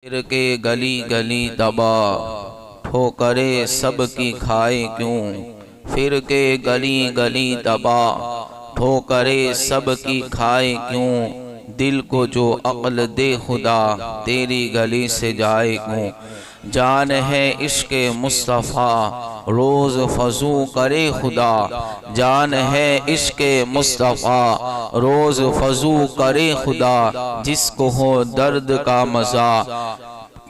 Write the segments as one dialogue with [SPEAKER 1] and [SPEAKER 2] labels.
[SPEAKER 1] फिर के गली गली दबा ठोकरे सबकी खाए क्यों। फिर के गली गली दबा ठोकरे सबकी खाए क्यों। दिल को जो अक्ल दे खुदा तेरी गली से जाए क्यों। जान है इश्क़ मुस्तफ़ा रोज़ फजू करे खुदा। जान है इश्क़ मुस्तफ़ा रोज़ फजू करे खुदा। जिसको हो दर्द का मज़ा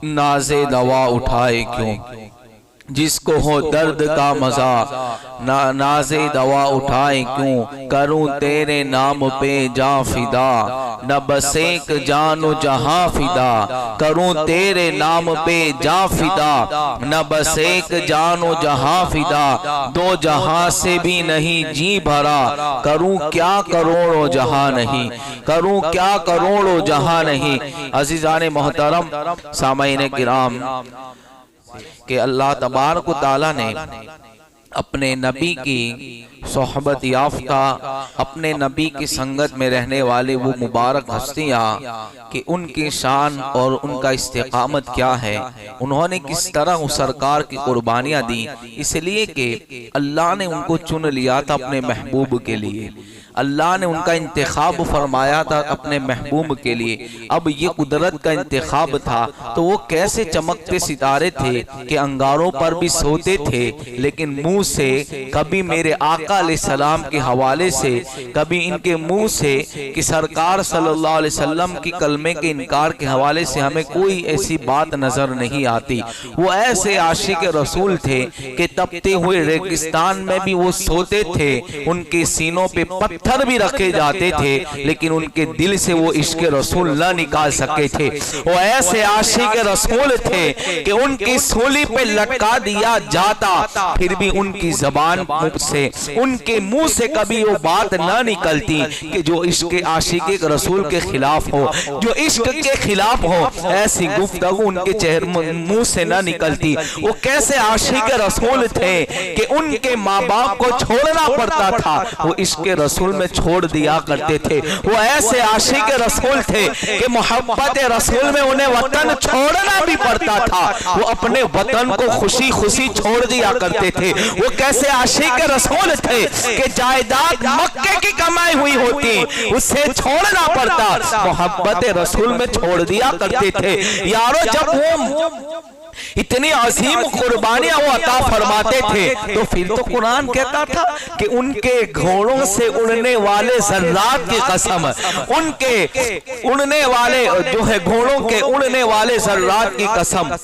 [SPEAKER 1] नाज़े दवा उठाए क्यों। जिसको हो दर्द का मज़ा नाज़े दवा उठाए क्यों। करूं तेरे नाम पे जा फिदा न बस एक जानो जहां फिदा। करूं तेरे नाम पे जा फिदा न बस एक जानो जहां फिदा। दो जहां से भी नहीं जी भरा करूं क्या करोड़ों जहां नहीं। करूं क्या करोड़ों जहां नहीं। अज़ीज़ान मोहतरम सामाईन किराम कि अल्लाह तबारक व तआला ने अपने नबी की सोहबत याफ्ता अपने नबी की संगत में रहने वाले वो मुबारक हस्तियाँ कि उनकी शान और उनका इस्तिकामत क्या है। उन्होंने किस तरह उस सरकार की कुर्बानियाँ दी, इसलिए कि अल्लाह ने उनको चुन लिया था अपने महबूब के लिए। अल्लाह ने उनका इंतखाब फरमाया था अपने महबूब के लिए। अब ये कुदरत का इंतखाब था तो वो कैसे चमकते सितारे थे कि अंगारों पर भी सोते थे, लेकिन मुंह से कभी मेरे आका अलैहिस्सलाम के हवाले से, कभी इनके मुंह से कि सरकार सल्लल्लाहु अलैहि वसल्लम की कलमे के इनकार के हवाले से हमें कोई ऐसी बात नजर नहीं आती। वो ऐसे आशिक रसूल थे कि तपते हुए रेगिस्तान में भी वो सोते थे। उनके सीनों पे पत्थर भी रखे जाते थे, लेकिन उनके दिल से वो इश्क रसूल न निकाल सके थे। वो ऐसे आशिक रसूल थे कि उनकी सूली पे लटका दिया जाता, फिर भी उनकी जबान से, उनके मुंह से कभी वो बात न निकलती कि जो इश्क आशिक रसूल के खिलाफ हो, जो इश्क के खिलाफ हो। ऐसी गुफ्तगू उनके चेहरे मुंह से न निकलती। वो कैसे आशिक रसूल थे कि उनके माँ बाप को छोड़ना पड़ता था, वो इश्क रसूल में छोड़ दिया करते थे। वो ऐसे आशिक रसूल थे कि मोहब्बत रसूल में उन्हें वतन छोड़ना भी पड़ता था। वो अपने वतन को खुशी खुशी छोड़ दिया करते थे। वो कैसे आशिक रसूल थे कि जायदाद मक्के की कमाई हुई होती उसे छोड़ना पड़ता, मोहब्बत रसूल में छोड़ दिया करते थे। यारो जब वो इतनी अजीम कुर्बानियां वो अता फरमाते थे तो फिर तो कुरान कहता था कि उनके घोड़ों से उड़ने वाले जर्रात की कसम, उनके उड़ने वाले जो है घोड़ों के उड़ने वाले जर्रात की कसम।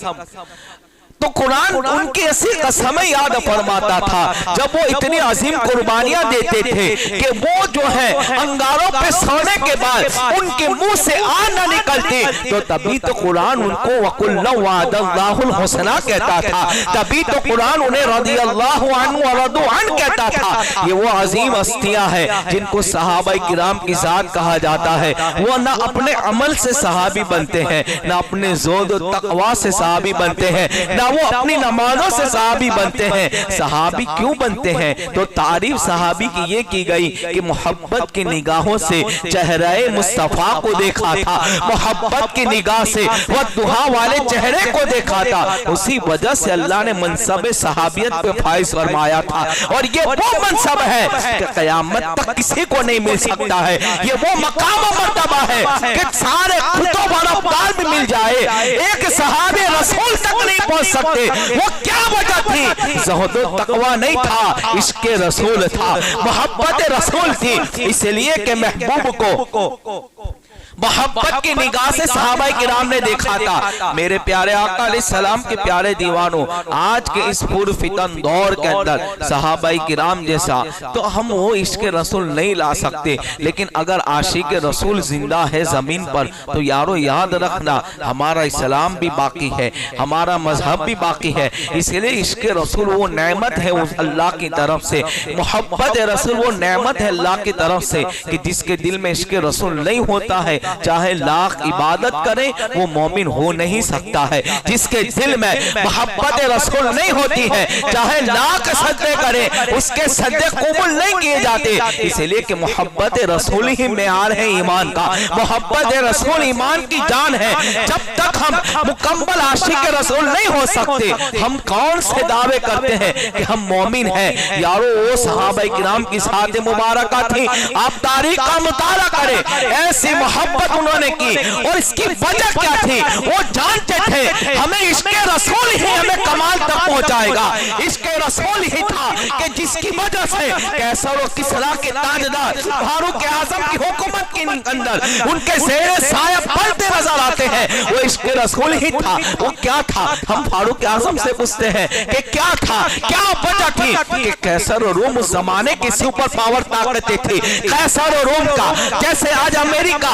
[SPEAKER 1] तो कुरान उनकी ऐसी कसमें याद फरमाता था जब वो इतनी अजीम कुर्बानियां देते थे कि वो जो है अंगारों पे सोने के बाद उनके मुंह से आग न निकलती, तो तभी तो कुरान उनको वकुल्लु वअदल्लाहुल हुस्ना कहता था। तभी तो कुरान उन्हें रज़ियल्लाहु अन्हु व रदू अन कहता था। ये वो अजीम हस्तियां हैं जिनको सहाबाए किराम की जात कहा जाता है। वो न अपने अमल से सहाबी बनते हैं, न अपने ज़ोद व तक़वा से सहाबी बनते हैं, न वो अपनी नमाजों से सहाबी बनते हैं। सहाबी क्यों बनते हैं? तो तारीफ सहाबी की ये की गई कि मोहब्बत की निगाहों से चेहरे मुस्तफा को देखा था, मोहब्बत की निगाह से वह दुहा वाले चेहरे को देखा था। उसी वजह से अल्लाह ने मनसब सहाबियत पे फाइज फरमाया था। और ये वो मनसब है कि क़यामत तक किसी को नहीं मिल सकता है। ये वो मकाम और मर्तबा है कि सारे कुतुब और अब्दाल भी मिल जाए, एक सहाबे रसूल तक नहीं पहुंच सकते। वो क्या वजह थी? ज़ुहद व तक़वा नहीं था, इश्क़ रसूल था, मोहब्बत रसूल थी। इसलिए कि महबूब को मोहब्बत की निगाह से सहाबाए किराम ने देखा था। मेरे प्यारे आका अलैहिस्सलाम के प्यारे दीवानों, आज के इस पुरफितन दौर के अंदर सहाबाए किराम जैसा तो हम वो इश्क़ रसूल नहीं ला सकते, लेकिन अगर आशिक रसूल जिंदा है जमीन पर तो यारो याद रखना हमारा इस्लाम भी बाकी है, हमारा मजहब भी बाकी है। इसलिए इश्क़ रसूल वो नेमत है उस अल्लाह की तरफ से, मोहब्बत रसूल वो नेमत है अल्लाह की तरफ से कि जिसके दिल में इश्क़ रसूल नहीं होता है चाहे लाख इबादत करे वो मोमिन हो नहीं सकता है। जिसके दिल में मोहब्बत रसूल नहीं होती है, चाहे लाख सजदे करे उसके सजदे कबूल नहीं किए जाते। इसलिए कि मोहब्बत रसूल ही मेयार है ईमान का। मोहब्बत रसूल ईमान की जान है। जब तक हम मुकम्मल आशिक रसूल नहीं हो सकते, हम कौन से दावे करते हैं कि हम मोमिन हैं। यारो वो सहाबाए किराम की साथ मुबारक थी, आप तारीख का मुताला करें, ऐसी मोहब्बत उन्होंने की। और इसकी वजह क्या थी? वो जानते थे हमें इश्क़े रसूल ही हमें कमाल तक पहुंचाएगा। इश्क़े रसूल ही था कि जिसकी वजह से कैसर और किसरा के ताजदार फारूक आज़म की हुकूमत के अंदर उनके ज़ेरे साया पलते नजर आते हैं। वो इश्क़े रसूल ही था। वो क्या था? हम फारूक आज़म से पूछते हैं कि क्या था, क्या वजह थी कि कैसर और रोम उस जमाने की सुपर पावर ताकतें थी। कैसर और रोम का जैसे आज अमेरिका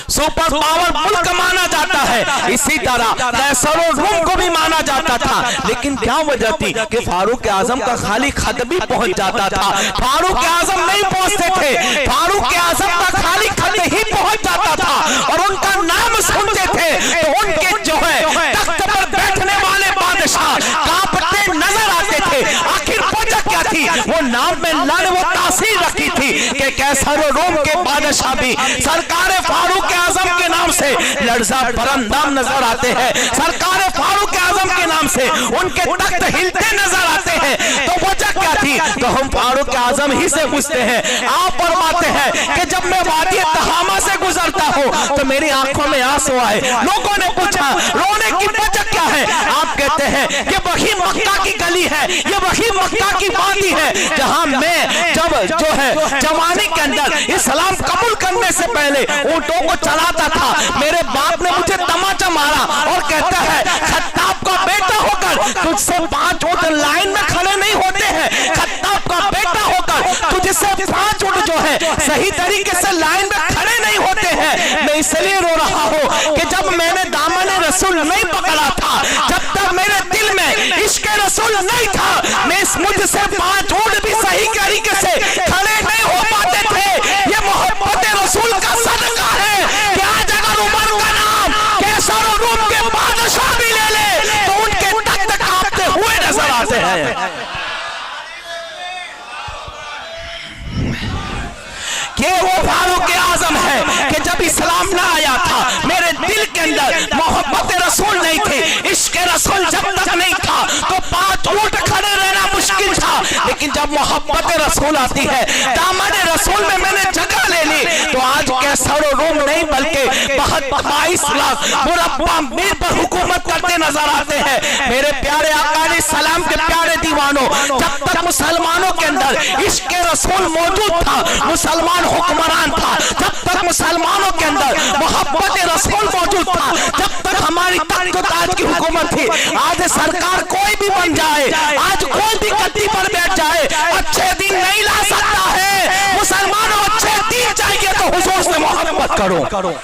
[SPEAKER 1] सुपर पावर मुल्क माना जाता है, इसी तरह कैसर और रोम को भी माना जाता था। लेकिन क्या वजह थी कि फारूक आज़म का खाली खत भी पहुंच जाता था। फारूक आज़म नहीं पहुंचते थे, फारूक आज़म का खाली खत ही पहुंच जाता था। और उनका नाम सुनते थे तो उनके जो है तख्त पर बैठने वाले बादशाह कांपते नजर आते थे। आखिर वजह क्या थी? वो नाम में लाने वो तासीर रखी थी कि कैसर और रोम के बादशाह भी सरकार फारूक आज़म के नाम से लर्जा बरंदाम नजर आते हैं। सरकार फारूक आज़म के नाम से उनके तख्त हिलते नजर आते हैं। तो वजह क्या थी? तो हम फारूक आज़म ही से पूछते हैं। आप फरमाते हैं कि जब मैं वादी तहामा से गुजरता हूँ तो मेरी आंखों में आंसू आए। लोगों ने पूछा रोने की वजह क्या है? आप कहते हैं ये वही मक्का की गली है, ये वही मक्का की वादी है जहां मैं जब जो है जवानी के अंदर इस्लाम कबूल करने से पहले ऊंटों को चलाता था। मेरे बाप ने मुझे तमाचा मारा और कहता है खत्ताब का बेटा होकर तुझसे 5 ऊंट लाइन में खड़े नहीं होते हैं। खत्ताब का बेटा होकर तुझसे 5 ऊंट जो है सही तरीके से लाइन में खड़े नहीं होते हैं। मैं इसलिए रो रहा हूँ कि जब मैंने दामन रसूल नहीं पकड़ा था, जब तक मेरे दिल में इश्क़ रसूल नहीं था, मैं मुझसे 5 ऊंट भी सही तरीके से खड़े नहीं हो पाते थे। ये मोहब्बत रसूल का सदका है कि आज अगर उमर का नाम कैसर और रोम के बादशाह भी ले ले तो उनके तख्त कांपते हुए नजर आते हैं। कि वो फारूक आज़म है कि जब इस्लाम ना आया था मेरे दिल के अंदर मोहब्बत रसूल नहीं थी, इश्क़ रसूल जब तक नहीं था तो 5 ऊंट खड़े रहना मुश्किल था। लेकिन जब मोहब्बत रसूल आती है, दामन रसूल में मैंने जगह ले ली, तो आज कैसर और रोम नहीं बल्कि 22 लाख मुरब्बा मील पर हुकूमत करते नजर आते हैं। मेरे प्यारे आका सलाम के प्यारे दीवानों, जब तक मुसलमानों के अंदर इश्क़ रसूल मौजूद था, मुसलमान हुक्मरान था, जब तक मुसलमानों के अंदर मोहब्बत रसूल मौजूद था, जब तक हमारी तख्त ताज की हुकूमत थी। आज सरकार कोई भी बन जाए, आज कोई भी गद्दी पर बैठ जाए, अच्छे दिन नहीं ला सकता है। मुसलमानों अच्छे दिन चाहिए तो हुजूर से मोहब्बत करो।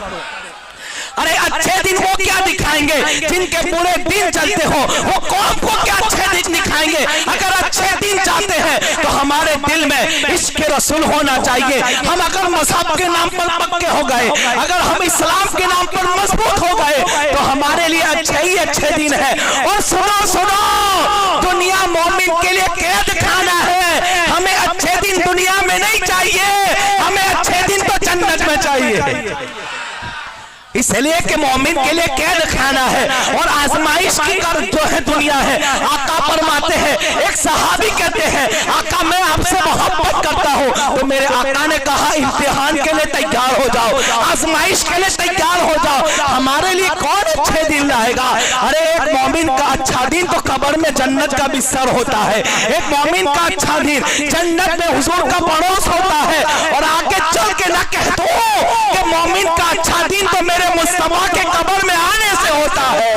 [SPEAKER 1] अरे अच्छे दिन वो क्या दिखाएंगे जिनके पूरे दिन चलते हो? वो कौम को क्या अच्छे दिन दिखाएंगे? अगर अच्छे दिन चाहते हैं तो हमारे दिल में इश्क़ रसूल होना चाहिए। हम अगर मज़हब के नाम पर पक्के हो गए, अगर हम इस्लाम के नाम पर मजबूत हो गए तो हमारे लिए अच्छे ही अच्छे दिन है। और सुनो, दुनिया मोमिन के लिए कैद खाना है। हमें अच्छे दिन दुनिया में नहीं चाहिए, हमें अच्छे दिन तो जन्नत में चाहिए। इसलिए कि मोमिन के लिए कैद खाना है और आजमाइश की कर जो है दुनिया है। आका फरमाते हैं, एक सहाबी कहते हैं आका मैं आपसे मोहब्बत करता हूँ। तो मेरे आका ने कहा इम्तिहान के लिए तैयार हो जाओ, आजमाइश के लिए तैयार हो जाओ। हमारे लिए कौन अच्छे दिन लाएगा? अरे एक मोमिन का अच्छा दिन तो कब्र में जन्नत का बिस्तर होता है। एक मोमिन का अच्छा दिन जन्नत में हुजूर का पड़ोस होता है। और आगे चल के ना कह दो कि मोमिन का अच्छा दिन तो मेरे मुस्तफा के कब्र में आने से होता है।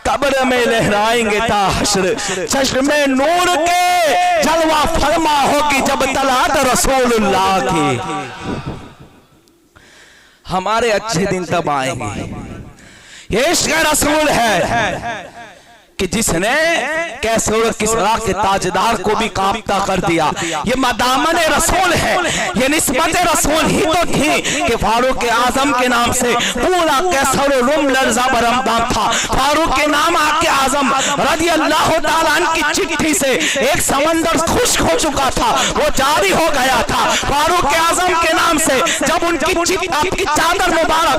[SPEAKER 1] कब्र में लहराएंगे ताहश्र, चश्मे नूर के जलवा फरमा होगी जब तलात रसूलुल्लाह की। हमारे अच्छे दिन तब आएंगे। ये इश्क़ रसूल है
[SPEAKER 2] कि जिसने कैसे और किसरा के ताजदार को भी कांपता कर दिया। ये मदामन रसूल है, ये निस्बत रसूल ही तो थी कि फारूक आजम के नाम से पूरा कैसर रुम लर्जा बरमदाम था। फारूक के नाम आके आजम रज़ी अल्लाह ताला अन्हु की चिट्ठी से एक समंदर खुश्क हो चुका था, वो जारी हो गया था। फारूक आजम के नाम से जब उनकी आपकी चादर मुबारक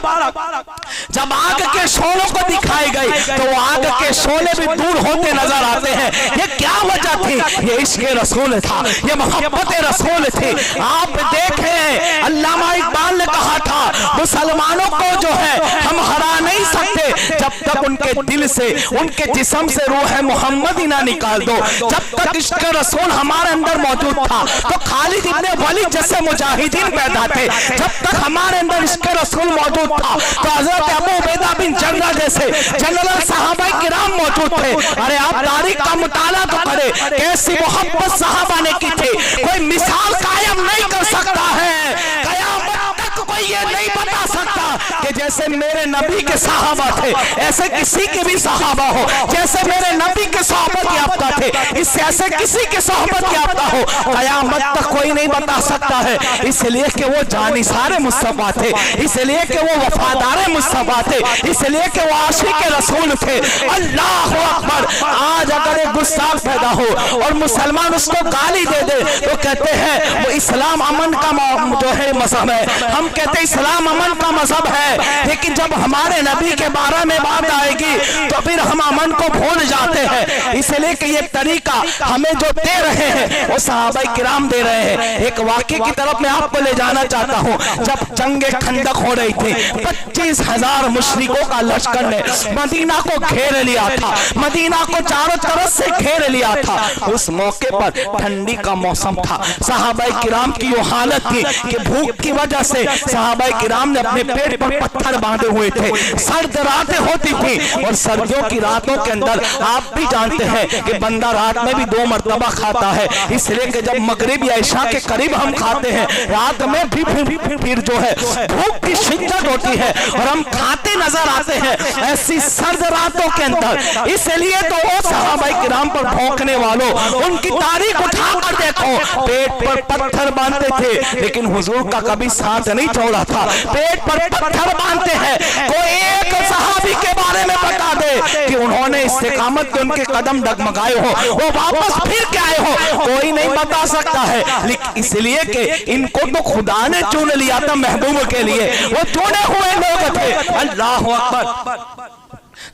[SPEAKER 2] जब आग के शोलों को दिखाई गई तो वो आग के शोले भी दूर होते नजर आते हैं। ये क्या वजह थी? ये इश्क रसूल था, ये मोहब्बत रसूल थी। आप देखें अल्लामा इकबाल ने कहा था मुसलमानों को जो है हम हरा नहीं सकते जब तक उनके दिल से उनके जिस्म से रूह मोहम्मद ही ना निकाल दो। जब तक इश्क रसूल हमारे अंदर मौजूद था तो खालिद इब्ने वलीद जैसे मुजाहिदीन पैदा थे। जब तक हमारे अंदर इश्क रसूल मौजूद था तो हजरत अबू उबैदा बिन जर्रा जैसे जनरल सहाबा किराम मौजूद थे। अरे आप तारीख का मुताला तो करें, कैसी मोहब्बत सहाबा ने की थी, कोई मिसाल कायम नहीं कर सकता है। कयामत तक कोई ये नहीं बता सकता कि जैसे मेरे नबी के सहाबा थे ऐसे किसी के भी सहाबा हो, जैसे मेरे नबी के सोहबत याफ्ता थे इससे ऐसे किसी के सोहबत याफ्ता हो। कयामत तक कोई नहीं बता सकता है, इसलिए कि वो जानिसारे मुस्तफा थे, इसलिए कि वो वफादार मुस्तफा थे, इसलिए कि वो आशिक रसूल थे। अल्लाह अकबर। आज अगर एक गुस्ताख पैदा हो और मुसलमान उसको गाली दे दे तो कहते हैं वो इस्लाम अमन का जो है मजहब है, हम कहते हैं इस्लाम अमन का मजहब है। लेकिन जब हमारे नबी के बारे में बात आएगी तो फिर हम अमन को भूल जाते हैं। इसलिए कि ये तरीका हमें जो दे रहे हैं वो सहाबा किराम दे रहे हैं। एक वाक़े की तरफ मैं आपको ले जाना चाहता हूँ। जब जंगे खंदक हो रही थी 25,000 मुशरिकों का लश्कर ने मदीना को घेर लिया था, मदीना को चारों तरफ से घेर लिया था। उस मौके पर ठंडी का मौसम था, सहाबा किराम की वो हालत थी कि भूख की वजह से सहाबा किराम ने अपने पेट पर पत्थर बांधे हुए थे। सर्द रातें होती थी और सर्दियों की रातों के अंदर आप भी जानते हैं कि बंदा रात में भी 2 मरतबा खाता है, इसलिए कि जब मगरिब या इशा के करीब हम खाते हैं रात में भी फिर जो है भूख की शिद्दत होती है और हम खाते नजर आते हैं ऐसी सर्द रातों के अंदर। इसलिए तो वो सहाबा किराम पर भौंकने वालों उनकी तारीख उठाकर देखो, पेट पर पत्थर बांधते थे लेकिन हुजूर का कभी साथ नहीं छोड़ा था। पेट पर पत्थर बांधते हैं, कोई एक सहाबी के बारे में बता दे कि उन्होंने इस्तिकामत के उनके कदम डगमगाए हो, वो वापस फिर के आए हो, कोई नहीं बता सकता है। लेकिन इसलिए कि इनको तो खुदा ने चुन लिया था महबूब के लिए, वो चुने हुए लोग थे। अल्लाह अकबर।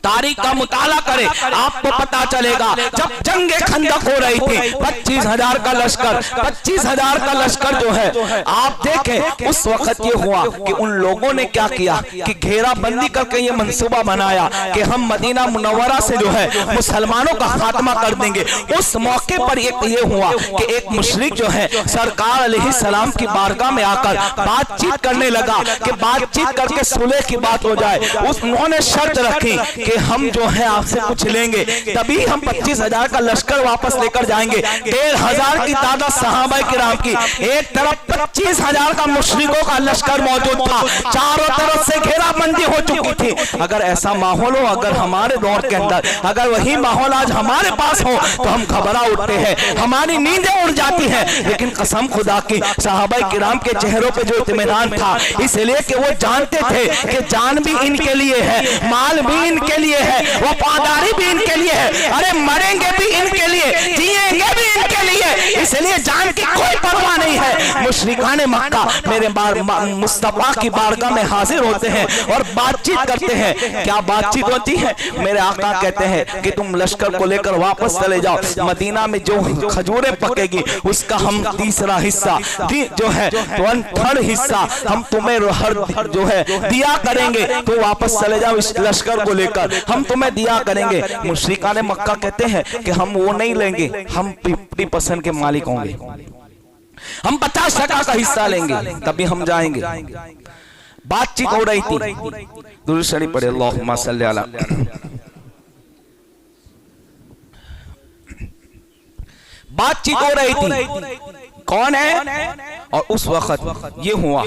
[SPEAKER 2] तारीख का मुताला करें आपको पता चलेगा जब जंगे खंदक हो रही थी 25,000 का लश्कर, 25,000 का लश्कर जो है आप देखें उस वक्त ये हुआ कि उन लोगों ने क्या किया कि घेराबंदी करके ये मंसूबा बनाया कि हम मदीना मुनव्वरा से जो है मुसलमानों का खात्मा कर देंगे। उस मौके पर ये हुआ कि एक मुशरिक जो है सरकार अलैहिस्सलाम की बारगाह में आकर बातचीत करने लगा कि बातचीत करके सुलह की बात हो जाए। उन्होंने शर्त रखी कि हम जो है आपसे कुछ लेंगे तभी हम 25,000 का लश्कर वापस लेकर जाएंगे। 1,500 की तादाद सहाबा किराम की, एक तरफ 25,000 का मुशरिकों का लश्कर मौजूद था, चारों तरफ से घेराबंदी हो चुकी थी। अगर ऐसा माहौल हो, अगर हमारे दौर के अंदर अगर वही माहौल आज हमारे पास हो तो हम घबरा उठते हैं, हमारी नींदें उड़ जाती हैं। लेकिन कसम खुदा की सहाबा किराम के चेहरों पे जो इत्मीनान था, इसलिए कि वो जानते थे कि जान भी इनके लिए है, माल भी इनके लिए है, वफादारी भी इनके लिए है, अरे मरेंगे भी इनके लिए, जिएंगे भी इनके लिए, इसलिए जान की कोई परवाह नहीं है। मुशरिकाने मक्का मेरे मुस्तफा की बारगाह में हाजिर होते हैं और बातचीत करते हैं। क्या बातचीत होती है? मेरे आका कहते हैं कि तुम लश्कर को लेकर वापस चले जाओ, मदीना में जो खजूरें पकेगी उसका हम तीसरा हिस्सा जो है 1/3 हिस्सा हम तुम्हें हर जो है दिया करेंगे, तो वापस चले जाओ इस लश्कर को लेकर, हम तुम्हें दिया करेंगे। मुशरिकाने मक्का कहते हैं कि हम वो नहीं लेंगे, हम 50% के मालिक होंगे, हम 50% का हिस्सा लेंगे तभी हम जाएंगे। बातचीत हो रही थी, दुरूद शरीफ पढ़े अल्लाहुम्मा सल्ली अला। बातचीत हो रही थी कौन है, और उस वक्त ये हुआ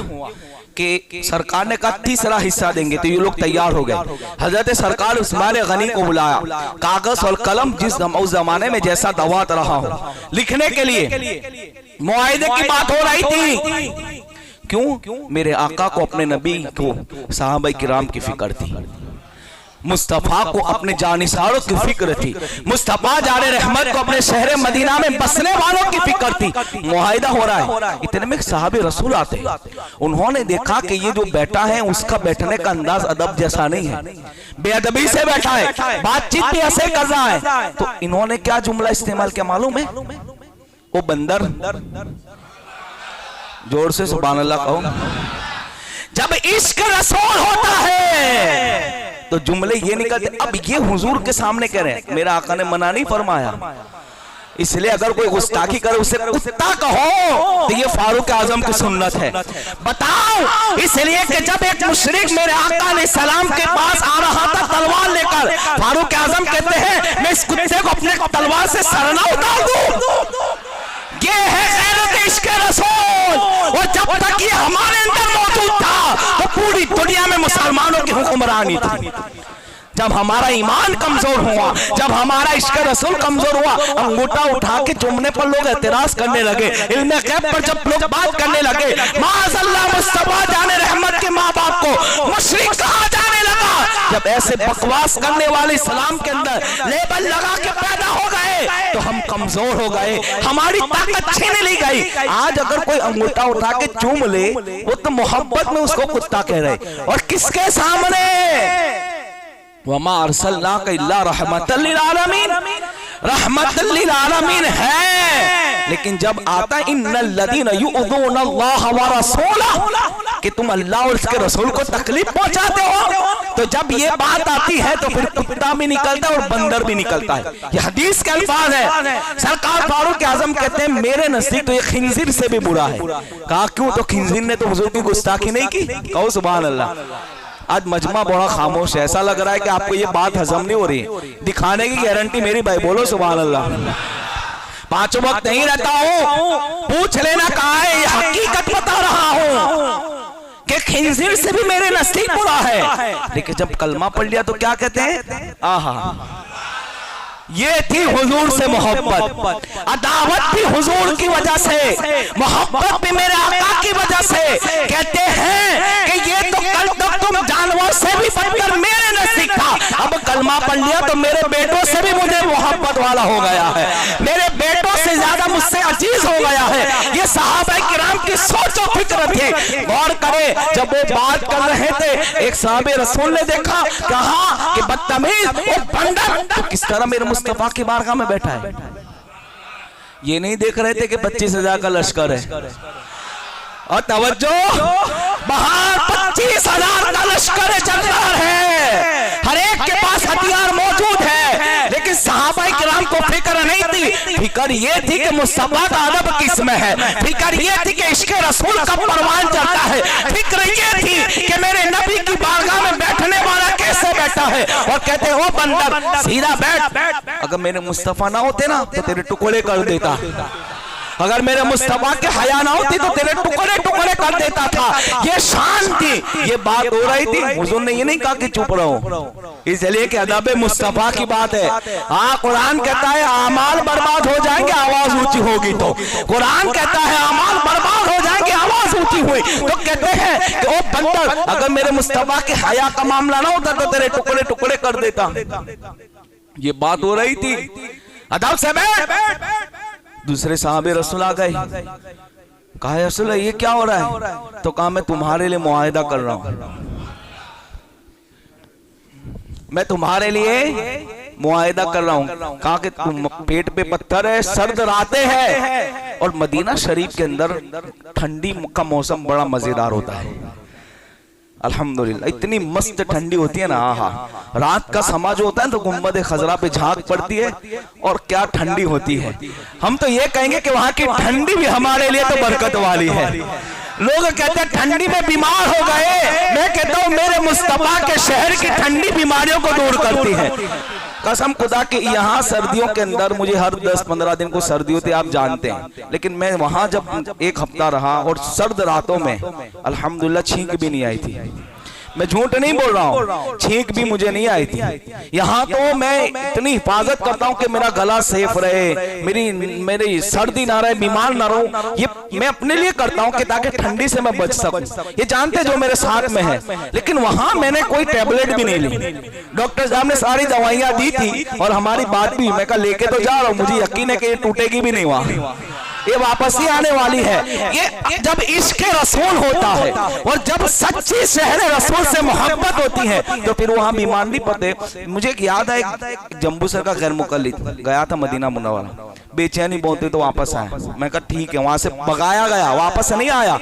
[SPEAKER 2] कि सरकार ने कहा तीसरा हिस्सा देंगे, तो ये लोग तैयार हो गए। हजरत सरकार उस्मान गनी को बुलाया, कागज और कलम उस जमाने में जैसा दवात रहा हो लिखने के लिए मुआहिदे की बात हो रही थी। क्यों? मेरे आका को, अपने नबी को सहाबा किराम की फिक्र थी, मुस्तफा को अपने जानिसारों की फिक्र थी, मुस्तफा जाने रहमत को अपने शहर मदीना में बसने वालों की फिक्र थी। मुआहिदा हो रहा है, इतने में साहबे रसूल आते हैं। उन्होंने देखा कि ये जो बैठा है उसका बैठने का अंदाज अदब जैसा नहीं है, बेअदबी से बैठा है, बातचीत भी ऐसे कर रहा है। तो इन्होंने क्या जुमला इस्तेमाल किया मालूम है? वो बंदर, जोर से सुभान अल्लाह कहो। जब इश्क रसूल होता है तो जुमले ये निकलते। अब ये हुजूर के सामने कह रहे हैं, मेरा आका ने मना नहीं फरमाया, इसलिए अगर कोई गुस्ताखी करे उसे कुत्ता कहो, तो ये फारूक आजम की सुन्नत है। बताओ, इसलिए कि जब एक मुशरिक मेरे आका ने सलाम के पास आ रहा था तलवार लेकर, फारूक आजम कहते हैं मैं इस कुत्ते को अपने तलवार से सरना उतार दूं। ये है गैरत इश्क़ रसूल। और जब तक ये हमारे अंदर मौजूद था तो पूरी दुनिया में मुसलमानों की हुक्मरानी थी। जब हमारा ईमान कमजोर हुआ, जब हमारा इश्क़ रसूल कमजोर हुआ, अंगूठा उठा के चुमने पर लोग एतराज करने लगे, इल्मे गैब पर जब लोग बात करने लगे, माअज़ल्लाह मुस्तफा जाने रहमत के माँ बाप को मुशरिक कहा जाने लगा। जब ऐसे बकवास करने वाले इस्लाम के अंदर लेबल लगा के पैदा हो गए तो हम कमजोर हो गए, हमारी ताकत छीन ली गई। आज अगर कोई अंगूठा उठा के चूम ले, वो तो मोहब्बत में उसको कुत्ता कह रहे, और किसके सामने? वमा अरसलनाका इल्ला रहमतल लिल आलमीन, रहमतल लिल आलमीन है। लेकिन जब आता इन्नल लदीना युअज़ूना अल्लाह व रसूला, कि तुम अल्लाह और उसके रसूल को तकलीफ पहुंचाते हो, तो जब ये बात आती है तो फिर कुत्ता भी निकलता है और बंदर भी निकलता है। ये हदीस के अल्फाज है। सरकार फारूक आजम कहते हैं मेरे नजदीक तो ये खिंजीर से भी बुरा है। कहा क्यों? तो खिंजीर ने तो हुजूर की गुस्ताखी नहीं की। कहो सुभान अल्लाह। आज मजमा बड़ा खामोश है, ऐसा लग रहा है कि आपको ये बात हजम नहीं हो रही। दिखाने की गारंटी मेरी भाई, बोलो सुभान अल्लाह। पांचों वक्त नहीं रहता हूं, पूछ लेना कहाँ है, ये हकीकत बता रहा हूं कि खिंजीर से भी मेरे नजदीक बुरा है। लेकिन जब कलमा पढ़ लिया तो क्या कहते हैं? आहा, ये थी हुजूर से मोहब्बत, अदावत भी हुजूर की वजह से, मोहब्बत भी मेरे आका की वजह से। कहते हैं कि ये तो कल तक तुम जानवर से भी बढ़कर मेरे नजदीक था, अब कलमा पढ़ लिया तो मेरे बेटों से भी मुझे मोहब्बत वाला हो गया है, मेरे बेटों से ज्यादा मुझसे अजीज हो गया है। ये सहाबा किराम की सोच और फिक्र थी। गौर करे, जब वो बात कर रहे थे, एक साहबे रसूल ने देखा, कहा कि बदतमीज, वो बंदर, तो किस तरह मेरे मुस्तफा की बारगाह में बैठा है। ये नहीं देख रहे थे कि 25,000 का लश्कर है, और तवज्जो, बाहर 25,000 का लश्कर चलता है, हर एक के पास हथियार मौजूद है। लेकिन सहाबा किराम को फिक्र नहीं थी। फिक्र ये थी कि मुस्तफा का अदब किसमें है, फिक्र ये थी कि इश्क़ रसूल का परवान चढ़ता है, फिक्र ये थी कि मेरे नबी की बारगाह में बैठने वाला कैसे बैठा है। और कहते हो बंदर सीधा बैठ, अगर मेरे मुस्तफा ना होते ना तो तेरे टुकड़े कर देता, अगर मेरे मुस्तफा के हया ना होती तो तेरे टुकड़े टुकड़े कर देता था। ये शान थी, ये बात हो रही थी। हुजूर ने ये नहीं कहा कि चुप रहो, इसलिए कि अदब मुस्तफा की बात है। हाँ, कुरान कहता है आमाल बर्बाद हो जाएंगे आवाज ऊंची होगी तो, कुरान कहता है आमाल बर्बाद हो जाएंगे आवाज ऊंची हुई तो। कहते हैं कि ओ बंदर, अगर मेरे मुस्तफा के हया का मामला ना होता तो तेरे टुकड़े टुकड़े कर देता। ये बात हो रही थी। अदब से बैठ। दूसरे साहबे रसूल आ गए, कहा रसूल ये क्या हो रहा है? तो कहा मैं तुम्हारे लिए मुआहिदा कर रहा हूं, मैं तुम्हारे लिए मुआहिदा कर रहा हूं। कहा कि तुम पेट पे पत्थर है, सर्द रातें हैं, और मदीना शरीफ के अंदर ठंडी का मौसम बड़ा मजेदार होता है। अल्हम्दुलिल्लाह, इतनी मस्त ठंडी होती है ना। आहा, रात का समा जो होता है तो गुंबद खजरा पे झांक पड़ती है, और क्या ठंडी होती है। हम तो ये कहेंगे कि वहां की ठंडी भी हमारे लिए तो बरकत वाली है। लोग कहते हैं ठंडी में बीमार हो गए, मैं कहता हूं मेरे मुस्तफा के शहर की ठंडी बीमारियों को दूर करती है। कसम खुदा के यहाँ सर्दियों के अंदर मुझे हर 10-15 दिन को सर्दी होती है, आप जानते हैं, लेकिन मैं वहां जब एक हफ्ता रहा और सर्द रातों में अल्हम्दुलिल्लाह छींक भी नहीं आई थी। मैं झूठ नहीं बोल रहा हूँ, छींक भी मुझे नहीं आई थी। यहाँ तो मैं इतनी हिफाजत करता हूँ कि मेरा गला सेफ रहे, मेरी सर्दी ना रहे, बीमार ना रहूं। ये मैं अपने लिए करता हूँ कि ताकि ठंडी से मैं बच सकूं। ये जानते जो मेरे साथ में है, लेकिन वहां मैंने कोई टेबलेट भी नहीं ली। डॉक्टर साहब ने सारी दवाइयां दी थी और हमारी बात भी, मैं कहा लेके तो जा रहा हूँ, मुझे यकीन है कि ये टूटेगी भी नहीं, वहां ये वापस ही आने वाली है। ये जब इश्क रसूल होता है और जब सच्ची शहर रसूल से मोहब्बत होती है तो फिर वहां बीमार नहीं पड़ते। मुझे एक याद है, एक जम्बू सर का गैर मुकल्लिद गया था मदीना मुनव्वरा, बेचैनी बोलते तो वापस आया। मैं कहा ठीक है, वहां से भगाया गया, वापस नहीं आया।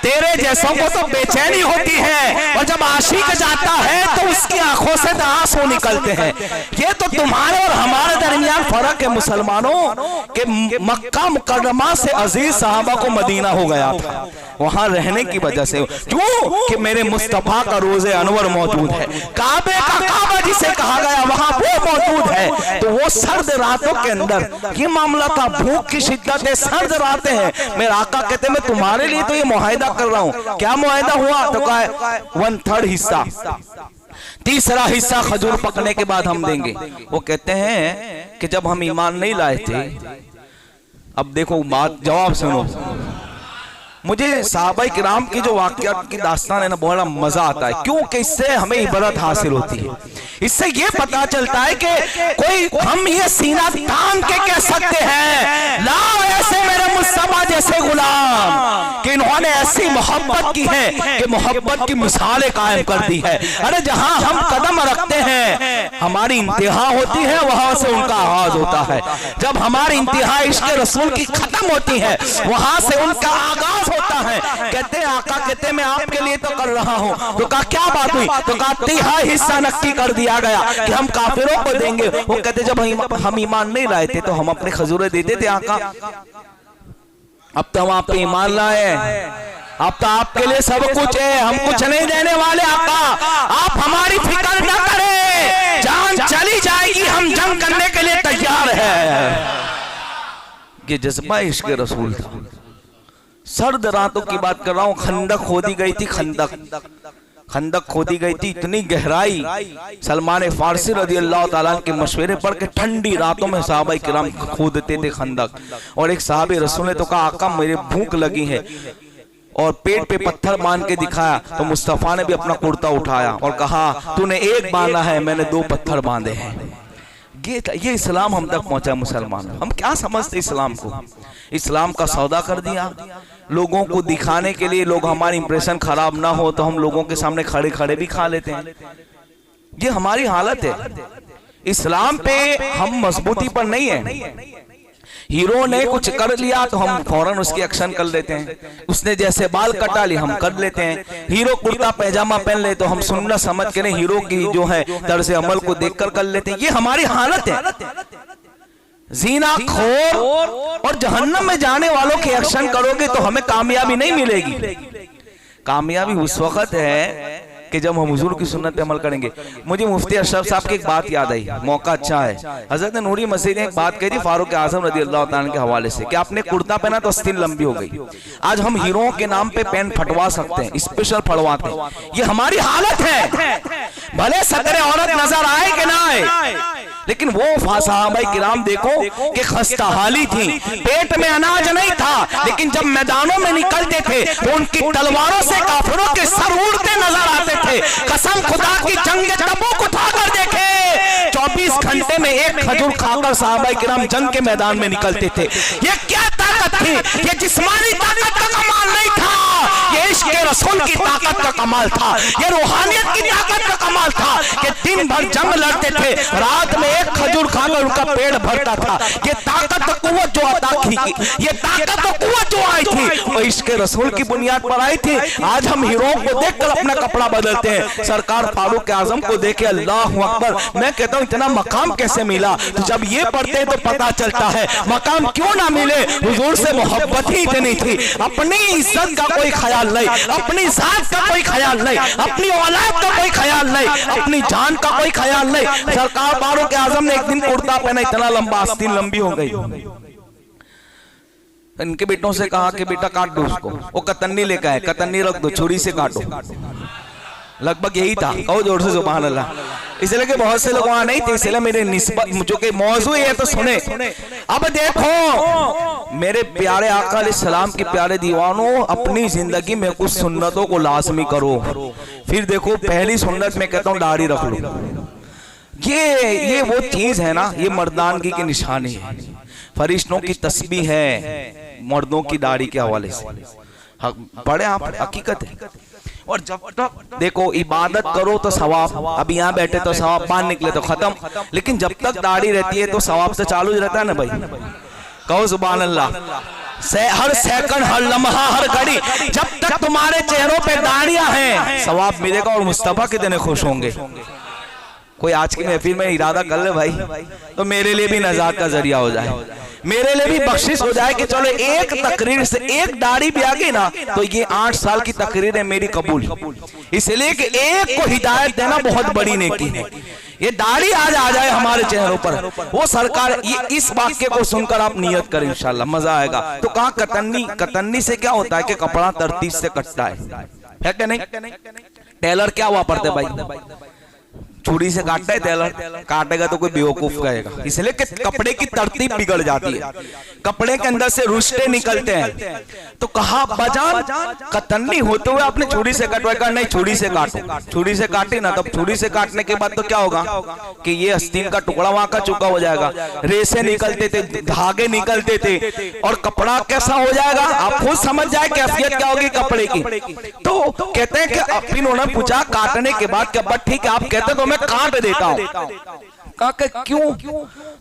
[SPEAKER 2] तेरे जैसों को तो बेचैनी होती है और जब आशिक जाता है तो उसकी आंखों से आंसू निकलते हैं। ये तो तुम्हारे और हमारे दरमियान फर्क है मुसलमानों के मक्का मुकर्रमा से अजीज साहबा को मदीना हो गया था वहां रहने की वजह से। क्यों कि मेरे मुस्तफा का रोजे अनवर मौजूद है, काबे का काबा जिसे कहा गया वहां वो मौजूद है। तो वो सर्द रातों के अंदर ये मामला था, भूख की शिद्दत है, सर्द रातें हैं। मेरे आका कहते मैं तुम्हारे लिए तो ये मुआहिदा कर रहा हूं। क्या मुआहिदा हुआ? तो कहा 1/3 हिस्सा, तीसरा हिस्सा खजूर पकने के बाद हम देंगे। वो कहते हैं कि जब हम ईमान नहीं लाए थे, अब देखो बात, जवाब सुनो। मुझे सहाबा किराम की जो वाक़यात की दास्तान है ना, बड़ा मजा आता है, क्योंकि इससे हमें इबरत हासिल होती है। इससे ये पता चलता है कि कोई हम ये सीना तान के कह सकते हैं लाओ ऐसे मेरे मुस्तफा जैसे गुलाम, कि इन्होंने ऐसी मोहब्बत की है कि मोहब्बत की मिसालें कायम कर दी है। अरे जहां हम कदम रखते हैं हमारी इंतहा होती है, वहां से उनका आगाज होता है। जब हमारी इंतहा इश्क रसूल की खत्म होती है, वहां से उनका आगाज होता है। कहते हैं आका कहते मैं आपके लिए तो कर रहा हूं। तो कहा क्या बात हुई? तो कहा 3 हिस्सा नक्की कर दिया गया कि हम काफिरों को देंगे। वो कहते जब हम ईमान नहीं लाए थे तो हम अपने खजूरें देते थे आका, अब तो हम आप पे ईमान लाए, अब तो आपके लिए सब कुछ है, हम कुछ नहीं देने वाले। आका आप हमारी फिक्र न करें, जान चली जाएगी हम जंग करने के लिए तैयार है। ये जज्बा इश्क रसूल था। सर्द रातों की बात कर रहा हूं, खंदक खोदी गई थी, खंदक खोदी गई थी, इतनी गहराई। सलमान फारसी रज़ी अल्लाह ताला के मशवरे पर के ठंडी रातों में सहाबा किराम खोदते थे खंदक। और एक साहबे रसूल ने तो कहा आका मेरे भूख लगी है, और पेट पे पत्थर बांध के दिखाया। तो मुस्तफा ने भी अपना कुर्ता उठाया और कहा तूने एक बांधा है, मैंने 2 पत्थर बांधे हैं। ये इस्लाम हम तक पहुंचा। मुसलमान हम क्या समझते इस्लाम को? इस्लाम का सौदा कर दिया लोगों को दिखाने के लिए। लोग हमारी इंप्रेशन खराब ना हो तो हम लोगों के सामने खड़े खड़े भी खा लेते हैं। ये हमारी हालत है। इस्लाम पे हम मजबूती पर नहीं है। हीरो ने कुछ कर लिया तो हम फौरन उसकी एक्शन कर लेते हैं। उसने जैसे बाल कटा लिए हम कर लेते हैं। हीरो कुर्ता पैजामा पहन ले तो हम सुन्नत समझ के नहीं, हीरो की जो है तर्ज अमल को देखकर कर लेते हैं। ये हमारी हालत है। जीना खोर और जहन्नम में जाने वालों के एक्शन करोगे तो हमें कामयाबी नहीं मिलेगी। कामयाबी उस वक्त है कि जब हम हुजूर की सुन्नत पे अमल करेंगे। मुझे मुफ्ती अशरफ साहब की एक बात याद आई, मौका अच्छा है। हजरत नूरी मसीह ने एक बात कही थी फारूक आजम रज़ी अल्लाह ताला के हवाले से कि आपने कुर्ता पहना तो आस्तीन लंबी हो गई। आज हम हीरोओं के नाम पे पैंट फटवा सकते हैं, स्पेशल फटवाते हैं। ये हमारी हालत है। भले सदरे औरत नजर आए कि ना आए, लेकिन वो सहाबाए किराम देखो कि खस्ता हाली थी, पेट में अनाज नहीं था, लेकिन जब मैदानों में निकलते थे तो उनकी तलवारों से काफिरों के सर उड़ते नजर आते थे। कसम खुदा की जंग तबूक उठाकर देखे, 24 घंटे में एक खजूर खाकर सहाबाए किराम जंग के मैदान में निकलते थे। ये क्या ताकत थी? ये जिस्मानी ताकत का कमाल नहीं था, ये इश्क रसूल की ताकत का कमाल था, ये रूहानियत की ताकत का कमाल था कि दिन भर जंग लड़ते थे, रात में एक खजूर खाकर उनका पेट भरता था। ये ताकत और कुव्वत जो अता की, ये ताकत और कुव्वत जो आई थी वो इश्क रसूल की बुनियाद पर आई थी। आज हम हीरो को देखकर अपना कपड़ा बदलते हैं, सरकार फारूक आजम को देखे अल्लाह अकबर। मैं कहता हूँ इतना मकाम कैसे मिला? तो जब ये पढ़ते हैं तो पता चलता है मकाम क्यों ना मिले, हुजूर से मोहब्बत ही इतनी थी। अपनी इज्जत का कोई ख्याल नहीं, अपनी जात का कोई ख्याल नहीं, अपनी औलाद का कोई ख्याल नहीं, अपनी जान का कोई ख्याल नहीं। सरकार फारूक आजम ने एक दिन कुर्ता पहना, इतना लंबा, आस्तीन लंबी हो गई। इनके बेटों से कहा कि बेटा काट दो उसको, वो कतन्नी लेकर आए, कतन्नी रख दो, छुरी से काटो। लगभग यही था, कहो जोर से सुभान अल्लाह। इसलिए कि बहुत से लोग वहां नहीं थे, इसलिए मेरे निस्बत जो कि मौजू है तो सुने। अब देखो मेरे प्यारे आका अलैहिस्सलाम के प्यारे दीवानों, अपनी जिंदगी में कुछ सुन्नतों को लाजमी करो। फिर देखो पहली सुन्नत में कहता हूँ दाढ़ी रख लो। ये वो चीज है ना, ये मर्दानगी की निशानी है, फरिश्तों की तस्बीह है मर्दों की दाढ़ी के हवाले से। पढ़े आप, हकीकत है। और जब तक देखो इबादत करो तो सवाब, अब यहाँ बैठे तो सवाब, बाहर निकले तो खत्म, लेकिन जब तक दाढ़ी रहती है तो सवाब से चालू रहता है ना भाई। कहो सुभान अल्लाह। हर सेकंड, हर लम्हा, हर घड़ी जब तक तुम्हारे चेहरों पे दाढ़ियां हैं सवाब मिलेगा और मुस्तफा कितने खुश होंगे। कोई आज की महफिल में इरादा कर ले भाई तो मेरे लिए भी नजात का जरिया हो जाए, मेरे लिए भी बख्शिश हो जाए कि चलो एक तकरीर से एक दाढ़ी भी आ गई ना तो ये 8 साल की तकरीर है मेरी कबूल। इसलिए कि एक को हिदायत देना बहुत बड़ी नेकी है। ये दाढ़ी आज आ जाए हमारे चेहरों पर, वो सरकार ये इस वाक्य को सुनकर आप नियत करें इंशाल्लाह मजा आएगा। तो कहा कतन्नी, कतन्नी से क्या होता है कि कपड़ा तरतीब से कटता है क्या नहीं? टेलर क्या वापरते भाई? छुरी से काटता है टेलर, काटेगा तो कोई बेवकूफ कहेगा। इसलिए कि कपड़े की तरतीब बिगड़ जाती है, कपड़े के अंदर से रुश्ते निकलते हैं। तो कहा बजान कतन्नी होते हुए आपने छुरी से कटवाया? नहीं, छुरी से काटो। छुरी से काटी ना, तब छुरी से काटने के बाद तो क्या होगा कि ये आस्तीन का टुकड़ा वहां का चुका हो जाएगा, रेसे निकलते थे, धागे निकलते थे, और कपड़ा कैसा हो जाएगा आप खुद समझ जाए कैफियत क्या होगी कपड़े की। तो कहते हैं कि इन्होंने पूछा काटने के बाद क्या बात ठीक है, आप कहते तो मैं काट देता हूं। कहा क्यों?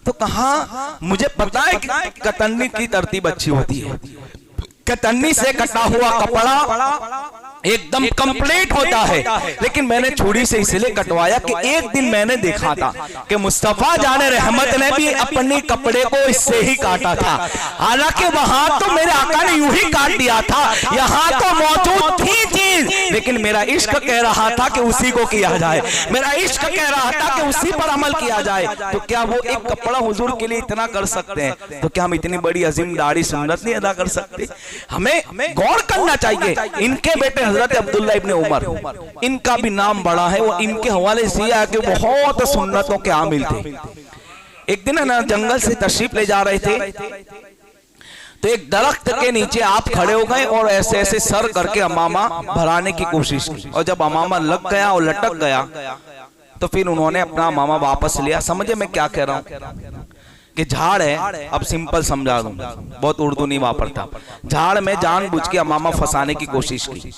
[SPEAKER 2] तो कहा मुझे पता है कि कतन्नी की तरतीब अच्छी होती है, कतन्नी से कटा हुआ कपड़ा एकदम कंप्लीट होता है, लेकिन मैंने छुरी से इसलिए कटवाया कि एक दिन मैंने देखा था कि मुस्तफा जाने रहमत ने भी अपने कपड़े को इससे ही काटा था। हालांकि वहां तो मेरे आका ने यूं ही काट दिया था, यहाँ तो मौजूद थी चीज, लेकिन मेरा इश्क कह रहा था कि उसी को किया जाए, मेरा इश्क कह रहा था कि उसी पर अमल किया जाए। तो क्या वो एक कपड़ा हुजूर के लिए इतना कर सकते हैं, तो क्या हम इतनी बड़ी अजीम दाढ़ी सुन्नत नहीं अदा कर सकते? हमें गौर करना चाहिए। इनके बेटे हजरत अब्दुल्ला इब्ने उमर, इनका भी नाम बड़ा है, वो इनके हवाले से यह है कि बहुत सुन्नतों के आमिल थे। एक दिन ना जंगल से तशरीफ ले जा रहे थे तो एक दरख्त के नीचे आप खड़े हो गए और ऐसे ऐसे सर करके अमामा भराने की कोशिश की, और जब अमामा लग गया और लटक गया तो फिर उन्होंने अपना अमामा वापस लिया। समझे मैं क्या कह रहा हूँ कि झाड़ है, अब सिंपल समझा दूं, बहुत उर्दू नहीं वापरता। झाड़ में जानबूझ के अमामा फंसाने की कोशिश की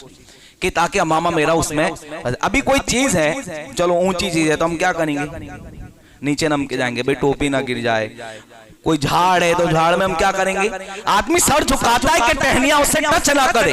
[SPEAKER 2] कि ताकि अमामा मेरा उसमें, अभी कोई चीज है चलो ऊंची चीज है तो हम क्या करेंगे, नीचे नम के जाएंगे भाई टोपी ना गिर जाए। कोई झाड़ है तो झाड़ में हम क्या करेंगे, आदमी सर झुकाता है कि टहनियां उससे टच ना करे,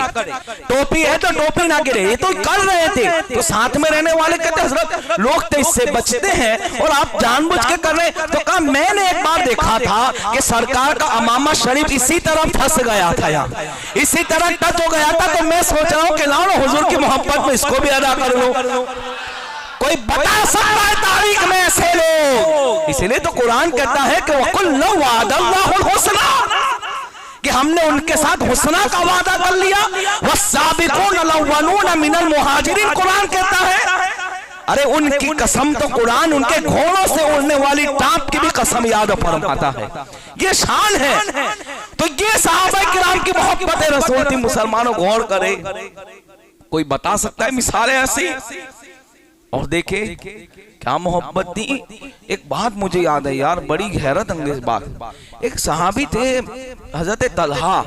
[SPEAKER 2] टोपी है तो टोपी ना गिरे। ये तो कर रहे थे, तो साथ में रहने वाले कहते हजरत लोग तो इससे बचते हैं और आप जानबूझ के कर रहे। तो कहा मैंने एक बार देखा था कि सरकार का अमामा शरीफ इसी तरह फंस गया था, यहाँ इसी तरह टच हो गया था। तो मैं सोच रहा हूँ कि लाओ हुजूर की मोहब्बत में इसको भी अदा कर लो। कोई बता सकता है तारीख में ऐसे लोग? इसलिए तो कुरान कहता है कि वकुल्लु वअदल्लाहुल हुस्ना, कि हमने उनके साथ हुस्ना का वादा कर लिया। वस्साबिकूनल अव्वलून मिनल मुहाजिरीन, कुरान कहता है। अरे उनकी कसम तो कुरान उनके घोड़ों से उड़ने वाली टाप की भी कसम याद फरमाता है। ये शान है। तो ये सहाबा किराम की मोहब्बत रसूल थी। मुसलमानों गौर करे, कोई बता सकता है मिसालें ऐसी? और देखे क्या मोहब्बत थी। एक बात मुझे याद है यार, बड़ी हैरत अंगेज बात। एक सहाबी थे हजरत तलहा,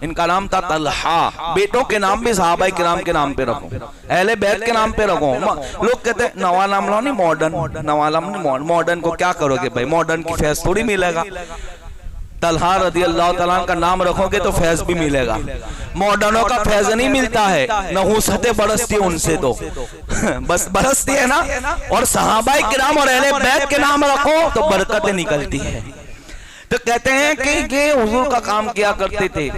[SPEAKER 2] इनका नाम था तलहा। बेटों के नाम भी सहाबा किराम के नाम पे रखो, अहले बैत के नाम पे रखो। लोग कहते हैं नवा नाम लो, नहीं मॉडर्न, नवा नाम नहीं मॉडर्न को क्या करोगे भाई, मॉडर्न की फैज थोड़ी मिलेगा। तलहा रदी अल्लाह तआला का नाम रखोगे तो फैज भी मिलेगा, मॉडर्नों का फैज नहीं मिलता है, नहूसतें बरसती है उनसे तो बस बरसती है ना। और सहाबा किराम और अहले बैत के नाम रखो तो बरकतें निकलती है। तो कहते हैं कि ये हुजूर का काम किया करते थे,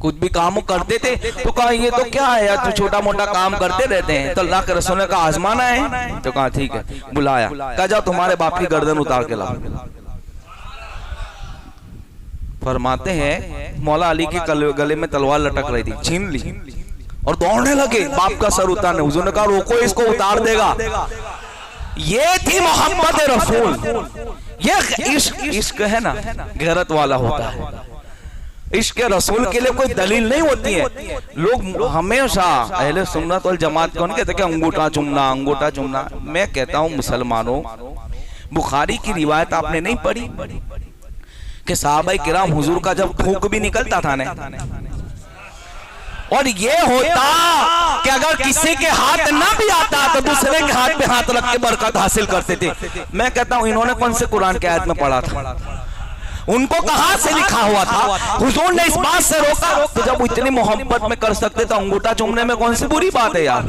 [SPEAKER 2] कुछ भी काम करते थे तो कहा ये तो क्या है यार, तो छोटा मोटा काम करते रहते हैं। तो अल्लाह के रसूल ने कहा आजमाना है, तो कहा ठीक है। बुलाया, कहा जाओ तुम्हारे बाप की गर्दन उतार के लाओ। फरमाते हैं मौला अली के गले में तलवार लटक रही थी, छीन ली और दौड़ने लगे बाप का सर उतारने। हुजूर ने कहा रोको, इसको उतार देगा। ये थी मोहब्बत रसूल। ये इश्क है ना, गैरत वाला होता है। इश्क रसूल के लिए कोई दलील नहीं होती है। लोग हमेशा अहले सुन्नत वल जमात कौन कहते हैं अंगूठा चुमना, अंगूठा चुमना। मैं कहता हूं मुसलमानों, बुखारी की रिवायत आपने नहीं पढ़ी कि सहाबा किराम हुजूर का जब थूक भी निकलता था ना, और ये होता कि अगर किसी के हाथ ना भी आता तो दूसरे के हाथ पे हाथ रख के बरकत हासिल करते थे। मैं कहता हूं इन्होंने कौन से कुरान के आयत में पढ़ा था, उनको कहां से लिखा हुआ था? हुजूर ने इस बात से रोका। तो जब इतनी मोहब्बत में कर सकते तो अंगूठा चूमने में कौन सी बुरी बात है यार।